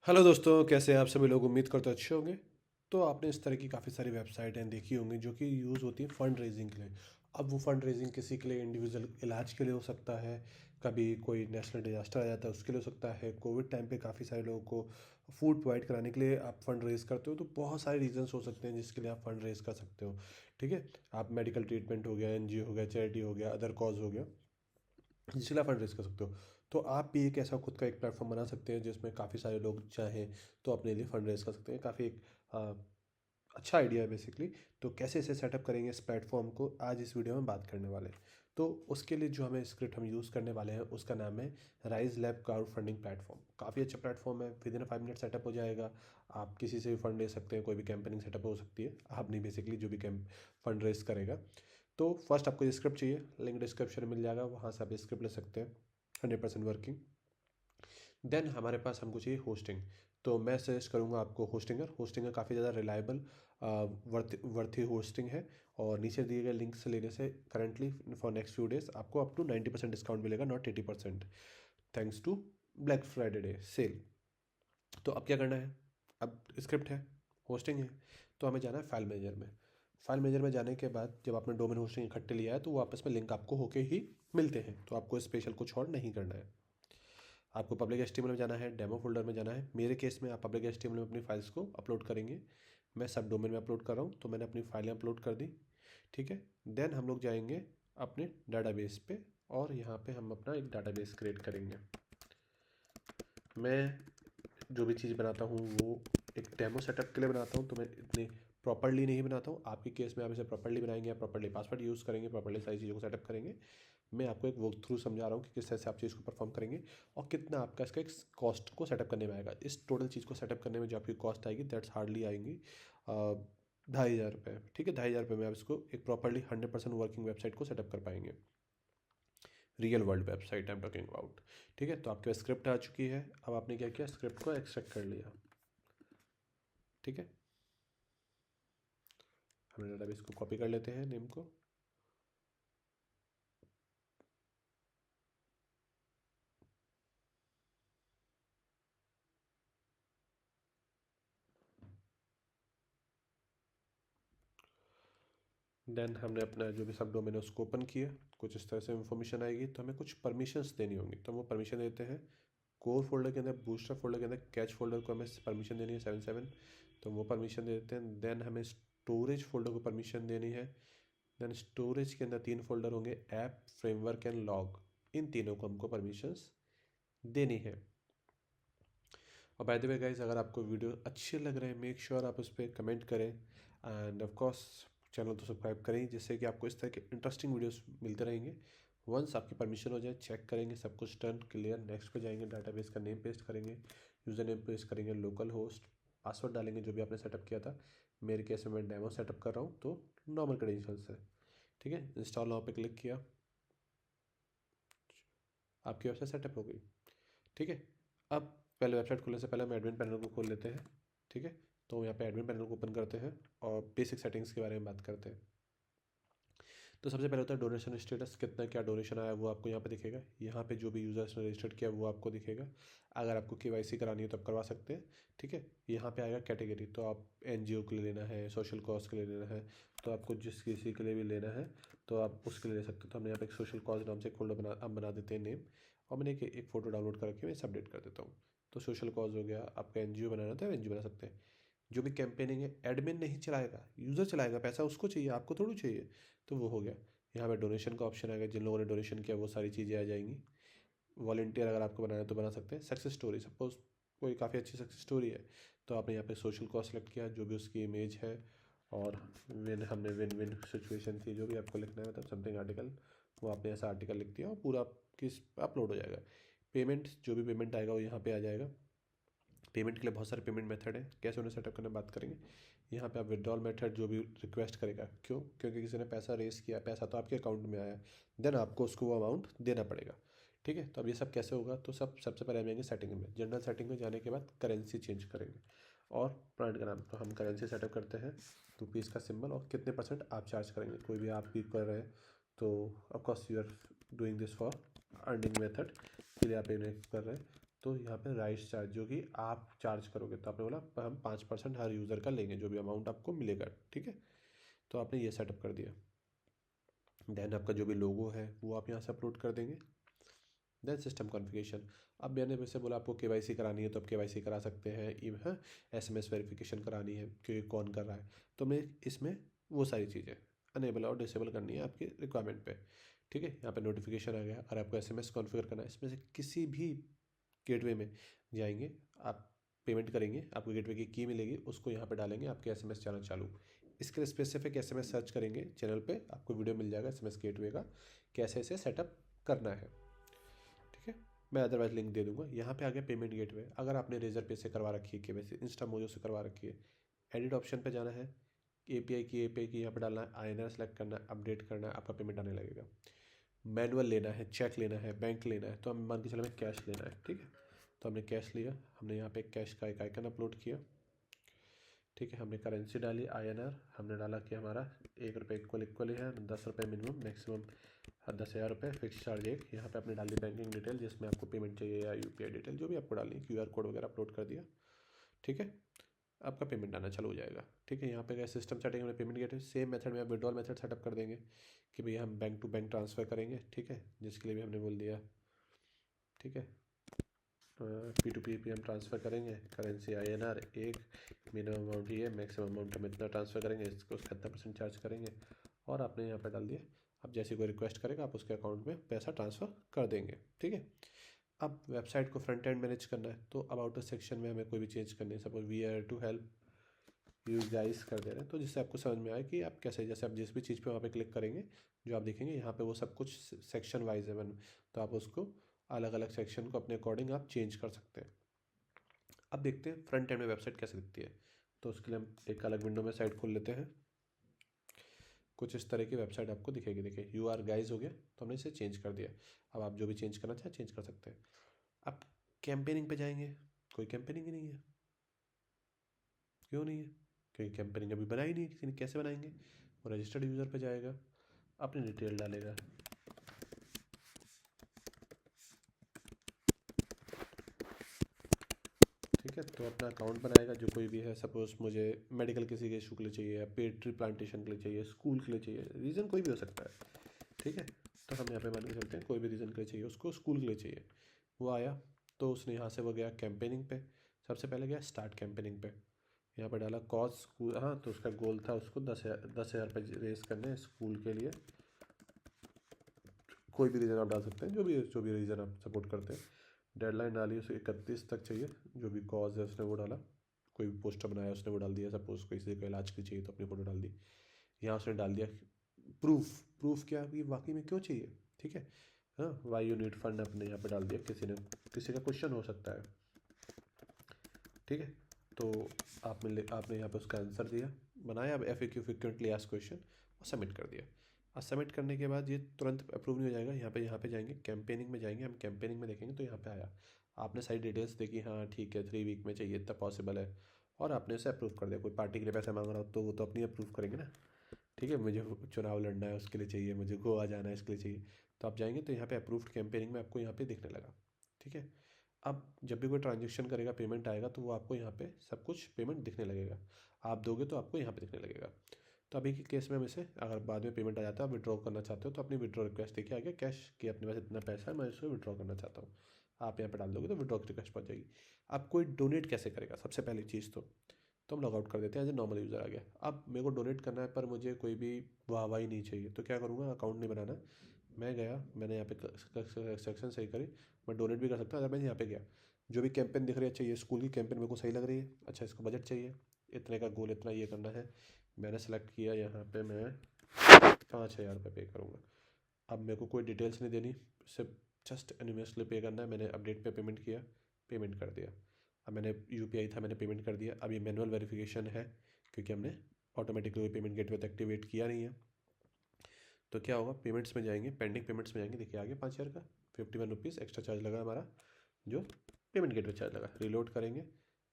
Hello दोस्तों, कैसे हैं आप सभी लोग। उम्मीद करते अच्छे होंगे। तो आपने इस तरह की काफ़ी सारी वेबसाइटें देखी होंगी जो कि यूज़ होती हैं फ़ंड रेजिंग के लिए। अब वो फ़ंड रेजिंग किसी के लिए इंडिविजुअल इलाज के लिए हो सकता है, कभी कोई नेशनल डिजास्टर आ जाता है उसके लिए हो सकता है, कोविड टाइम पे काफ़ी सारे लोगों को फूड प्रोवाइड कराने के लिए आप फ़ंड रेज़ करते हो। तो बहुत सारे रीजंस हो सकते हैं जिसके लिए आप फ़ंड रेज़ कर सकते हो। ठीक है, आप मेडिकल ट्रीटमेंट हो गया, एनजीओ हो गया, चैरिटी हो गया, अदर कॉज हो गया, जिसके लिए आप फंड रेज कर सकते हो। तो आप भी एक ऐसा खुद का एक प्लेटफॉर्म बना सकते हैं जिसमें काफ़ी सारे लोग चाहें तो अपने लिए फंड रेज कर सकते हैं। काफ़ी एक आ, अच्छा आइडिया है बेसिकली। तो कैसे इसे सेटअप करेंगे इस प्लेटफॉर्म को, आज इस वीडियो में बात करने वाले हैं। तो उसके लिए जो हमें स्क्रिप्ट हम यूज़ करने वाले हैं उसका नाम है rise lab crowd funding platform. काफ़ी अच्छा प्लेटफॉर्म है, विद इन 5 मिनट सेटअप हो जाएगा। आप किसी से भी फंड ले सकते हैं, कोई भी कैंपेनिंग सेटअप हो सकती है, आप नहीं बेसिकली जो भी कैंप फंड रेज करेगा। तो फर्स्ट आपको ये स्क्रिप्ट चाहिए, लिंक डिस्क्रिप्शन में मिल जाएगा, वहाँ से आप स्क्रिप्ट ले सकते हैं। 100% वर्किंग। देन हमारे पास हमको चाहिए होस्टिंग। तो मैं सजेस्ट करूँगा आपको होस्टिंगर काफ़ी ज़्यादा रिलायबल वर्थी होस्टिंग है। और नीचे दिए गए लिंक से लेने से currently for next few days आपको अप टू 90% डिस्काउंट मिलेगा, not 80%, thanks to black Friday day sale. तो अब क्या करना है, अब स्क्रिप्ट है, होस्टिंग है, तो हमें जाना है फाइल मैनेजर में। फाइल मैनेजर में जाने के बाद जब आपने डोमेन होस्टिंग इकट्ठे लिया है तो वो आपस में लिंक आपको होके ही मिलते हैं, तो आपको स्पेशल कुछ और नहीं करना है। आपको पब्लिक एचटीएमएल में जाना है, डेमो फोल्डर में जाना है। मेरे केस में आप पब्लिक एचटीएमएल में अपनी फाइल्स को अपलोड करेंगे। मैं सब डोमेन में अपलोड कर रहा हूँ तो मैंने अपनी फाइलें अपलोड कर दी। ठीक है, देन हम लोग जाएंगे अपने डाटाबेस पे और यहाँ पे हम अपना एक डाटाबेस क्रिएट करेंगे। मैं जो भी चीज़ बनाता हूँ वो एक डेमो सेटअप के लिए बनाता हूँ, तो मैं इतनी प्रॉपरली नहीं बनाता हूँ। आपके केस में आप इसे प्रॉपरली बनाएंगे, आप प्रॉपरली पासवर्ड यूज़ करेंगे, प्रॉपरली सारी चीज़ों को सेटअप करेंगे। मैं आपको एक वॉक थ्रू समझा रहा हूँ कि किस तरह से आप चीज़ को परफॉर्म करेंगे और कितना आपका इसका एक कॉस्ट को सेटअप करने में आएगा। इस टोटल चीज़ को सेटअप करने में जो आपकी कॉस्ट आएगी दैट्स हार्डली आएंगी 2,500 रुपये। ठीक है, 2,500 रुपये में आप इसको एक प्रॉपरली 100% वर्किंग वेबसाइट को सेटअप कर पाएंगे। Real world website I am talking about. ठीक है, तो आपके पास स्क्रिप्ट आ चुकी है। अब आपने क्या किया, स्क्रिप्ट को एक्सट्रैक्ट कर लिया। ठीक है, हम डेटाबेस को कॉपी कर लेते हैं नेम को। देन हमने अपना जो भी सब डोमेन है उसको ओपन किया। कुछ इस तरह से इन्फॉर्मेशन आएगी, तो हमें कुछ परमिशंस देनी होंगी, तो हम वो परमिशन देते हैं। कोर फोल्डर के अंदर, बूस्टर फोल्डर के अंदर कैच फोल्डर को हमें परमिशन देनी है 77, तो वो परमिशन दे देते हैं। देन हमें स्टोरेज फोल्डर को परमिशन देनी है। देन स्टोरेज के अंदर 3 फोल्डर होंगे, ऐप, फ्रेमवर्क एंड लॉग। इन तीनों को हमको परमिशंस देनी है। और बाय द वे गाइस, अगर आपको वीडियो अच्छे लग रहे हैं मेक श्योर आप उस पर कमेंट करें एंड ऑफ कोर्स चैनल तो सब्सक्राइब करें, जिससे कि आपको इस तरह के इंटरेस्टिंग वीडियोस मिलते रहेंगे। वंस आपकी परमिशन हो जाए चेक करेंगे, सब कुछ टर्न क्लियर, नेक्स्ट पे जाएंगे, डाटाबेस का नेम पेस्ट करेंगे, यूज़र नेम पेस्ट करेंगे, लोकल होस्ट, पासवर्ड डालेंगे जो भी आपने सेटअप किया था। मेरे केस में मैं डेमो सेटअप कर रहा हूँ तो नॉर्मल क्रेडेंशियल्स है। ठीक है, इंस्टॉल नाउ पे क्लिक किया, आपकी वेबसाइट सेटअप हो गई। ठीक है, अब पहले वेबसाइट खोलने से पहले हम एडमिन पैनल को खोल लेते हैं। ठीक है, तो यहाँ पे एडमिन पैनल को ओपन करते हैं और बेसिक सेटिंग्स के बारे में बात करते हैं। तो सबसे पहले होता है डोनेशन स्टेटस, कितना क्या डोनेशन आया वो आपको यहाँ पे दिखेगा। यहाँ पे जो भी यूज़र्स ने रजिस्टर्ड किया वो आपको दिखेगा। अगर आपको केवाईसी करानी है तो आप करवा सकते हैं। ठीक है, यहाँ पे आएगा कैटेगरी, तो आप एनजीओ के लिए लेना है, सोशल कॉज के लिए लेना है, तो आपको जिस किसी के लिए भी लेना है तो आप उसके लिए ले सकते हो। तो हमने यहाँ पे एक सोशल कॉज नाम से एक फोल्डर बना देते हैं नेम, और मैंने एक फ़ोटो डाउनलोड करके मैं अपडेट कर देता हूँ। तो सोशल कॉज हो गया, आपका एनजीओ बनाना था एनजीओ बना सकते हैं। जो भी कैंपेनिंग है एडमिन नहीं चलाएगा, यूज़र चलाएगा, पैसा उसको चाहिए, आपको थोड़ी चाहिए। तो वो हो गया। यहाँ पे डोनेशन का ऑप्शन आएगा, जिन लोगों ने डोनेशन किया वो सारी चीज़ें आ जाएंगी। वॉलंटियर अगर आपको बनाना है तो बना सकते हैं। सक्सेस स्टोरी, सपोज कोई काफ़ी अच्छी सक्सेस स्टोरी है तो आपने यहाँ पे सोशल कॉस्ट सेलेक्ट किया, जो भी उसकी इमेज है, और हमने विन विन सिचुएशन थी जो भी आपको लिखना है, मतलब समथिंग आर्टिकल, वो आपने ऐसा आर्टिकल लिख दिया और पूरा किस अपलोड हो जाएगा। पेमेंट, जो भी पेमेंट आएगा वो यहाँ पे आ जाएगा। पेमेंट के लिए बहुत सारे पेमेंट मेथड है, कैसे उन्हें सेटअप करने बात करेंगे। यहाँ पे आप विड्रॉल मेथड जो भी रिक्वेस्ट करेगा, क्यों, क्योंकि किसी ने पैसा रेस किया, पैसा तो आपके अकाउंट में आया, देन आपको उसको वो अमाउंट देना पड़ेगा। ठीक है, तो अब ये सब कैसे होगा, तो सबसे पहले हम जाएंगे सेटिंग में। जनरल सेटिंग में जाने के बाद करेंसी चेंज करेंगे और ब्रांड का नाम, तो हम करेंसी सेटअप करते हैं, रुपीज़ का सिंबल, और कितने परसेंट आप चार्ज करेंगे। कोई भी आप भी कर रहे हैं तो of course you are doing this for earning method के लिए आप इन्हें कर रहे हैं, तो यहाँ पे राइस चार्ज जो कि आप चार्ज करोगे, तो आपने बोला हम 5% हर यूज़र का लेंगे, जो भी अमाउंट आपको मिलेगा, ठीक है। तो आपने ये सेटअप कर दिया। देन आपका जो भी लोगो है वो आप यहाँ से अपलोड कर देंगे। Then system configuration. अब मैंने वैसे बोला आपको केवाईसी करानी है तो आप केवाईसी करा सकते हैं। हाँ, एसएमएस वेरिफिकेशन करानी है कि कौन कर रहा है, तो मैं इसमें वो सारी चीज़ें अनेबल और डिसेबल करनी है आपकी रिक्वायरमेंट पे, ठीक है। यहाँ पे नोटिफिकेशन आ गया और आपको एसएमएस कॉन्फ़िगर करना है। इसमें से किसी भी गेटवे में जाएंगे, आप पेमेंट करेंगे, आपको गेटवे की मिलेगी, उसको यहाँ पे डालेंगे, आपके एसएमएस चैनल चालू। इसके लिए स्पेसिफिक एसएमएस सर्च करेंगे चैनल पे, आपको वीडियो मिल जाएगा एसएमएस गेटवे का कैसे इसे सेटअप करना है, ठीक है। मैं अदरवाइज लिंक दे दूंगा। यहाँ पे आ गया पेमेंट गेटवे। अगर आपने रेजर पे से करवा रखी है केवाईसी, इंस्टा मोजो से करवा रखी है, एडिट ऑप्शन पे जाना है, एपीआई की यहाँ पे डालना है, आईएनआर सेलेक्ट करना है, अपडेट करना है, आपका पेमेंट आने लगेगा। मैनुअल लेना है, चेक लेना है, बैंक लेना है, तो हम मान के चलो हमें कैश लेना है, ठीक है। तो हमने कैश लिया, हमने यहाँ पे कैश का एक आइकन अपलोड किया, ठीक है। हमने करेंसी डाली आईएनआर, हमने डाला कि हमारा ₹1 इक्वल ही है, 10 रुपये मिनिमम, मैक्सिमम 10,000 रुपये, फिक्स चार्ज एक। यहाँ पे आपने डाली बैंकिंग डिटेल जिसमें आपको पेमेंट चाहिए या यूपीआई डिटेल, जो भी आपको डालनी है, क्यूआर कोड वगैरह अपलोड कर दिया, ठीक है। आपका पेमेंट आना चालू हो जाएगा, ठीक है। यहाँ पे गए सिस्टम सेटिंग में पेमेंट गेटवे, सेम मेथड में विड्रॉल मेथड सेटअप कर देंगे कि भैया हम बैंक टू बैंक ट्रांसफ़र करेंगे, ठीक है, जिसके लिए भी हमने बोल दिया, ठीक है। P2P हम ट्रांसफ़र करेंगे, करेंसी आईएनआर एक, मिनिमम अमाउंट ही है, मैक्सिमम अमाउंट हम इतना ट्रांसफ़र करेंगे, इसको उसका इतना % चार्ज करेंगे, और आपने यहाँ पर डाल दिया। अब जैसे कोई रिक्वेस्ट करेगा आप उसके अकाउंट में पैसा ट्रांसफ़र कर देंगे, ठीक है। अब वेबसाइट को फ्रंट एंड मैनेज करना है, तो अबाउट सेक्शन में हमें कोई भी चेंज करनी है। Suppose we are to help you guys कर दे रहे हैं, तो जिससे आपको समझ में आए कि आप कैसे, जैसे आप जिस भी चीज़ पे वहाँ पे क्लिक करेंगे, जो आप देखेंगे यहाँ पे वो सब कुछ सेक्शन वाइज है तो आप उसको अलग अलग सेक्शन को अपने अकॉर्डिंग आप चेंज कर सकते हैं। अब देखते हैं फ्रंट एंड में वेबसाइट कैसे दिखती है। तो उसके लिए हम एक अलग विंडो में साइट खोल लेते हैं। कुछ इस तरह की वेबसाइट आपको दिखेगी। देखिए यू आर गाइज हो गया, तो हमने इसे चेंज कर दिया। अब आप जो भी चेंज करना चाहें चेंज कर सकते हैं। अब कैंपेनिंग पे जाएंगे, कोई कैंपेनिंग ही नहीं है। क्यों नहीं है? क्योंकि कैंपेनिंग अभी बनाई नहीं है किसी ने, कैसे बनाएंगे? वो रजिस्टर्ड यूज़र पे जाएगा, अपनी डिटेल डालेगा, ठीक है। तो अपना अकाउंट बनाएगा, जो कोई भी है। सपोज मुझे मेडिकल किसी के इशू के लिए चाहिए, या पेड ट्री प्लांटेशन के लिए चाहिए, स्कूल के लिए चाहिए, रीज़न कोई भी हो सकता है, ठीक है। तो हम यहाँ पे मान के चलते हैं कोई भी रीज़न के लिए चाहिए, उसको स्कूल के लिए चाहिए। वो आया तो उसने यहाँ से वो गया कैंपेनिंग पे, सबसे पहले गया स्टार्ट कैंपेनिंग पे, यहाँ पर डाला कॉज स्कूल। हाँ, तो उसका गोल था उसको 10,000 रुपये रेस करने हैं स्कूल के लिए। कोई भी रीज़न आप डाल सकते हैं, जो भी रीज़न आप सपोर्ट करते हैं। डेडलाइन डाली उसे 31 तक चाहिए, जो भी कॉज है उसने वो डाला। कोई भी पोस्टर बनाया उसने वो डाल दिया। सपोज किसी को इलाज की चाहिए तो अपनी फ़ोटो डाल दी। यहाँ उसने डाल दिया प्रूफ। प्रूफ क्या, ये वाकई में क्यों चाहिए, ठीक है। हाँ, वाई यू नीड फंड अपने यहाँ पे डाल दिया। किसी का क्वेश्चन हो सकता है, ठीक है। तो आपने यहाँ पे उसका आंसर दिया, बनाया। अब FAQ फ्रिक्वेंटली आस्क्ड क्वेश्चन, और सबमिट कर दिया। और सबमिट करने के बाद ये तुरंत अप्रूव नहीं हो जाएगा। यहाँ पे जाएंगे, कैंपेनिंग में जाएंगे। हम कैंपेनिंग में देखेंगे तो यहाँ पे आया, आपने सारी डिटेल्स देखी, हाँ ठीक है 3 वीक में चाहिए, इतना पॉसिबल है, और आपने उसे अप्रूव कर दिया। कोई पार्टी के लिए पैसा मांग रहा हो तो वो तो अपनी अप्रूव करेंगे ना, ठीक है। मुझे चुनाव लड़ना है उसके लिए चाहिए, मुझे गोवा जाना है इसके लिए चाहिए, तो आप जाएंगे तो यहाँ पे अप्रूव्ड कैंपेनिंग में आपको यहाँ पे दिखने लगा, ठीक है। अब जब भी कोई ट्रांजेक्शन करेगा, पेमेंट आएगा, तो वो आपको यहाँ पे सब कुछ पेमेंट दिखने लगेगा। आप दोगे तो आपको यहाँ पे दिखने लगेगा। तो अभी के केस में हम इसे, अगर बाद में पेमेंट आ जाता है, आप विड्रॉ करना चाहते हो, तो अपनी विड्रॉ रिक्वेस्ट देखिए आगे, कैश कि अपने पास इतना पैसा है, मैं इसको विड्रॉ करना चाहता हूँ। आप यहाँ पे डाल दोगे तो विड्रॉ की रिक्वेस्ट पहुँच जाएगी। अब कोई डोनेट कैसे करेगा, सबसे पहली चीज़ तो हम लॉगआउट कर देते हैं एज ए नॉर्मल यूज़र आ गया। अब मेरे को डोनेट करना है, पर मुझे कोई भी वाहवाही नहीं चाहिए, तो क्या करूँगा, अकाउंट नहीं बनाना। मैं गया, मैंने यहाँ पे सेक्शन सही करी, मैं डोनेट भी कर सकता हूँ। अगर मैं यहाँ पे गया, जो भी कैंपेन दिख रही है, चाहिए स्कूल की कैंपेन मेरे को सही लग रही है, अच्छा इसको बजट चाहिए, इतने का गोल, इतना ये करना है, मैंने सेलेक्ट किया। यहाँ पे मैं 5,000 रुपये पे करूँगा। अब मेरे को कोई डिटेल्स नहीं देनी, सिर्फ जस्ट एनिमसली पे करना है। मैंने अपडेट पे पेमेंट किया, पेमेंट कर दिया। अब मैंने यूपीआई था, मैंने पेमेंट कर दिया। अब ये मैनुअल वेरिफिकेशन है, क्योंकि हमने ऑटोमेटिकली पेमेंट गेटवे तक एक्टिवेट किया नहीं है। तो क्या होगा, पेमेंट्स में जाएंगे, पेंडिंग पेमेंट्स में जाएंगे, देखिए आगे 5,000 का 51 रुपीज़ एक्स्ट्रा चार्ज लगा हमारा, जो पेमेंट गेटवे चार्ज लगा। रिलोड करेंगे,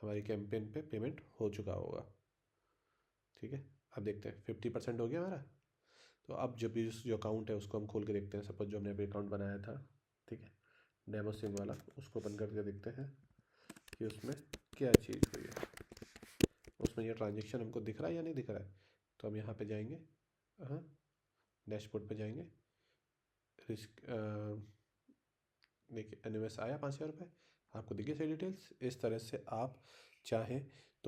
हमारी कैंपेन पे पेमेंट हो चुका होगा, ठीक है। अब देखते हैं 50% हो गया हमारा। तो अब जब भी जो अकाउंट है उसको हम खोल के देखते हैं। सपोज जो हमने अभी अकाउंट बनाया था, ठीक है, डेमो सिम वाला, उसको ओपन करके देखते हैं कि उसमें क्या चीज़ हुई है। उसमें ये ट्रांजेक्शन हमको दिख रहा है या नहीं दिख रहा है। तो हम यहाँ पे जाएंगे, हाँ, डैशबोर्ड पे जाएंगे। रिस्क देखिए, एन आया 5,000 रुपये, आपको देखिए सारी डिटेल्स। इस तरह से आप चाहें तो